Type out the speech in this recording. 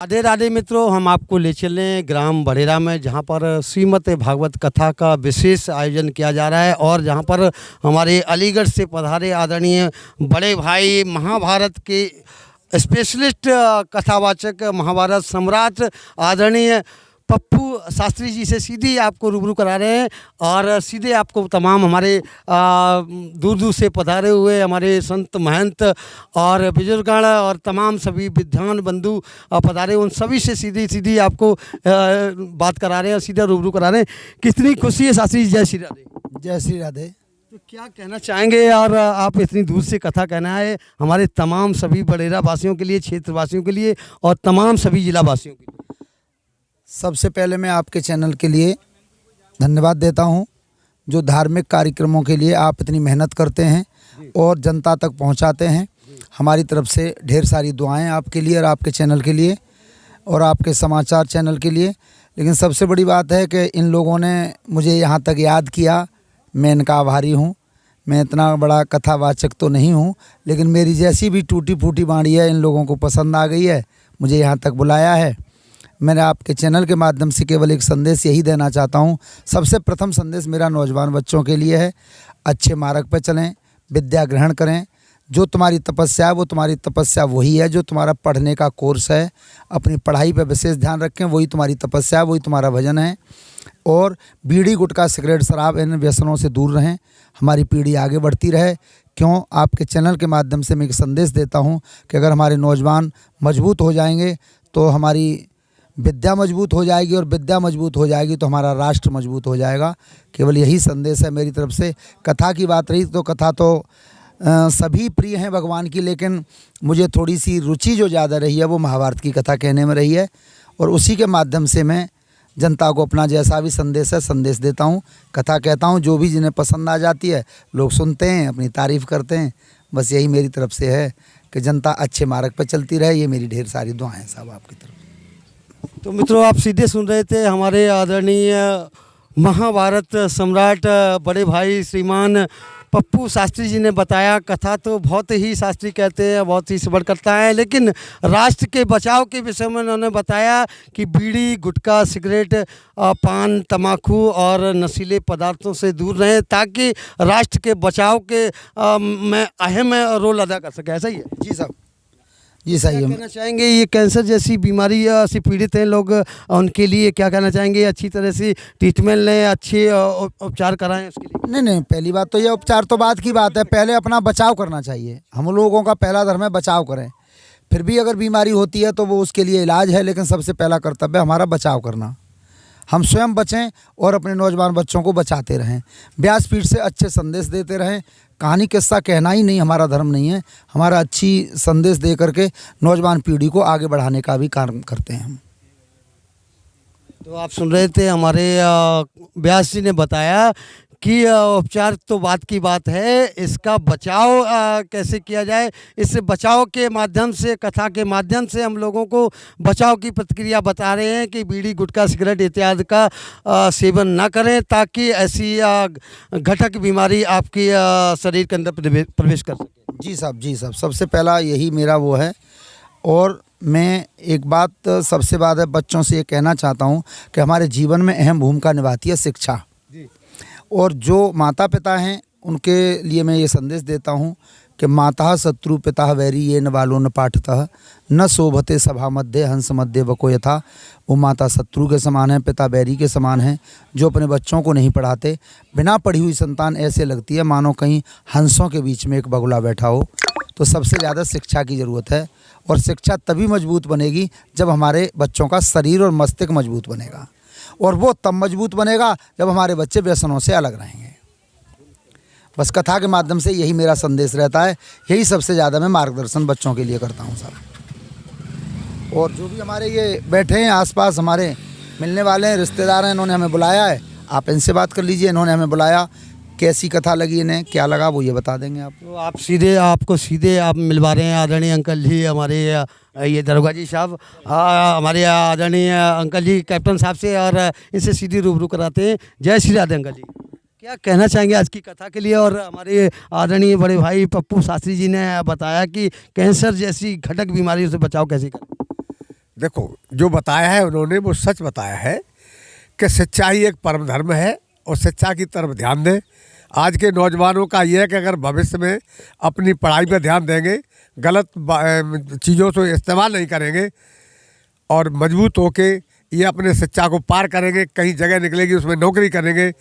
राधे राधे मित्रों, हम आपको ले चलें ग्राम बड़ेरा में, जहाँ पर श्रीमद् भागवत कथा का विशेष आयोजन किया जा रहा है और जहाँ पर हमारे अलीगढ़ से पधारे आदरणीय बड़े भाई महाभारत के स्पेशलिस्ट कथावाचक, महाभारत सम्राट आदरणीय पप्पू शास्त्री जी से सीधी आपको रूबरू करा रहे हैं और सीधे आपको तमाम हमारे दूर दूर से पधारे हुए हमारे संत महंत और बुजुर्गगण और तमाम सभी विद्वान बंधु पधारे, उन सभी से सीधी सीधी आपको बात करा रहे हैं और सीधा रूबरू करा रहे हैं। कितनी खुशी है शास्त्री जी। जय श्री राधे। जय श्री राधे। तो क्या कहना चाहेंगे और आप इतनी दूर से कथा कहना है हमारे तमाम सभी बड़ेरा वासियों के लिए, क्षेत्रवासियों के लिए और तमाम सभी जिला वासियों के लिए? सबसे पहले मैं आपके चैनल के लिए धन्यवाद देता हूं, जो धार्मिक कार्यक्रमों के लिए आप इतनी मेहनत करते हैं और जनता तक पहुंचाते हैं। हमारी तरफ से ढेर सारी दुआएं आपके लिए और आपके चैनल के लिए और आपके समाचार चैनल के लिए। लेकिन सबसे बड़ी बात है कि इन लोगों ने मुझे यहाँ तक याद किया, मैं इनका आभारी हूँ। मैं इतना बड़ा कथावाचक तो नहीं हूँ, लेकिन मेरी जैसी भी टूटी फूटी वाणी है इन लोगों को पसंद आ गई है, मुझे यहाँ तक बुलाया है। मैंने आपके चैनल के माध्यम से केवल एक संदेश यही देना चाहता हूँ। सबसे प्रथम संदेश मेरा नौजवान बच्चों के लिए है, अच्छे मार्ग पर चलें, विद्या ग्रहण करें। जो तुम्हारी तपस्या है वो तुम्हारी तपस्या वही है, जो तुम्हारा पढ़ने का कोर्स है, अपनी पढ़ाई पर विशेष ध्यान रखें, वही तुम्हारी तपस्या है, वही तुम्हारा भजन है। और बीड़ी गुटखा सिगरेट शराब इन व्यसनों से दूर रहें, हमारी पीढ़ी आगे बढ़ती रहे। क्यों? आपके चैनल के माध्यम से मैं एक संदेश देता हूँ कि अगर हमारे नौजवान मजबूत हो जाएंगे तो हमारी विद्या मजबूत हो जाएगी और विद्या मजबूत हो जाएगी तो हमारा राष्ट्र मजबूत हो जाएगा। केवल यही संदेश है मेरी तरफ से। कथा की बात रही तो कथा तो सभी प्रिय हैं भगवान की, लेकिन मुझे थोड़ी सी रुचि जो ज़्यादा रही है वो महाभारत की कथा कहने में रही है और उसी के माध्यम से मैं जनता को अपना जैसा भी संदेश है संदेश देता हूँ, कथा कहता हूँ। जो भी जिन्हें पसंद आ जाती है लोग सुनते हैं, अपनी तारीफ़ करते हैं। बस यही मेरी तरफ से है कि जनता अच्छे मार्ग पर चलती रहे। ये मेरी ढेर सारी दुआएं हैं साहब आपकी तरफ। तो मित्रों, आप सीधे सुन रहे थे हमारे आदरणीय महाभारत सम्राट बड़े भाई श्रीमान पप्पू शास्त्री जी ने बताया। कथा तो बहुत ही शास्त्री कहते हैं, बहुत ही सबर करता है, लेकिन राष्ट्र के बचाव के विषय में उन्होंने बताया कि बीड़ी गुटखा सिगरेट पान तम्बाकू और नशीले पदार्थों से दूर रहें ताकि राष्ट्र के बचाव के में अहम रोल अदा कर सके। ऐसा ही है जी साहब? जी सही है। कहना चाहेंगे ये कैंसर जैसी बीमारी से पीड़ित हैं लोग, उनके लिए क्या कहना चाहेंगे? अच्छी तरह से ट्रीटमेंट लें, अच्छे उपचार कराएं उसके लिए? नहीं, पहली बात तो ये उपचार तो बाद की बात है, पहले अपना बचाव करना चाहिए। हम लोगों का पहला धर्म है बचाव करें। फिर भी अगर बीमारी होती है तो वो उसके लिए इलाज है, लेकिन सबसे पहला कर्तव्य हमारा बचाव करना। हम स्वयं बचें और अपने नौजवान बच्चों को बचाते रहें, व्यासपीठ से अच्छे संदेश देते रहें। कहानी किस्सा कहना ही नहीं हमारा धर्म नहीं है, हमारा अच्छी संदेश दे करके नौजवान पीढ़ी को आगे बढ़ाने का भी काम करते हैं हम। तो आप सुन रहे थे हमारे व्यास जी ने बताया कि उपचार तो बात की बात है, इसका बचाव कैसे किया जाए। इस बचाव के माध्यम से, कथा के माध्यम से हम लोगों को बचाव की प्रतिक्रिया बता रहे हैं कि बीड़ी गुटखा सिगरेट इत्यादि का सेवन ना करें ताकि ऐसी घातक बीमारी आपकी शरीर के अंदर प्रवेश कर सके। जी साहब, जी साहब, सबसे पहला यही मेरा वो है। और मैं एक बात सबसे बात है बच्चों से ये कहना चाहता हूँ कि हमारे जीवन में अहम भूमिका निभाती है शिक्षा। और जो माता पिता हैं उनके लिए मैं ये संदेश देता हूँ कि माता शत्रु पिता वैरी ये न बालो न पाठतः न शोभते सभा मध्य हंस मध्य बको यथा। वो माता शत्रु के समान है, पिता बैरी के समान है, जो अपने बच्चों को नहीं पढ़ाते। बिना पढ़ी हुई संतान ऐसे लगती है मानो कहीं हंसों के बीच में एक बगुला बैठा हो। तो सबसे ज़्यादा शिक्षा की ज़रूरत है और शिक्षा तभी मजबूत बनेगी जब हमारे बच्चों का शरीर और मस्तिष्क मजबूत बनेगा, और वो तब मजबूत बनेगा जब हमारे बच्चे व्यसनों से अलग रहेंगे। बस कथा के माध्यम से यही मेरा संदेश रहता है, यही सबसे ज़्यादा मैं मार्गदर्शन बच्चों के लिए करता हूँ साहब। और जो भी हमारे ये बैठे हैं आसपास हमारे मिलने वाले हैं, रिश्तेदार हैं, इन्होंने हमें बुलाया है, आप इनसे बात कर लीजिए। इन्होंने हमें बुलाया, कैसी कथा लगी इन्हें, क्या लगा, वो ये बता देंगे आप। तो आपको सीधे आप मिलवा रहे हैं आदरणीय अंकल जी, हमारे ये दरोगा जी साहब, हमारे आदरणीय अंकल जी कैप्टन साहब से, और इनसे सीधी रूबरू कराते हैं। जय श्री राधे अंकल जी, क्या कहना चाहेंगे आज की कथा के लिए? और हमारे आदरणीय बड़े भाई पप्पू शास्त्री जी ने बताया कि कैंसर जैसी घातक बीमारियों से बचाव कैसे करें। देखो जो बताया है उन्होंने वो सच बताया है कि शिक्षा ही एक परम धर्म है और शिक्षा की तरफ ध्यान दें। आज के नौजवानों का ये है कि अगर भविष्य में अपनी पढ़ाई पर ध्यान देंगे, गलत चीज़ों से इस्तेमाल नहीं करेंगे और मजबूत होके ये अपने शिक्षा को पार करेंगे, कहीं जगह निकलेगी उसमें नौकरी करेंगे,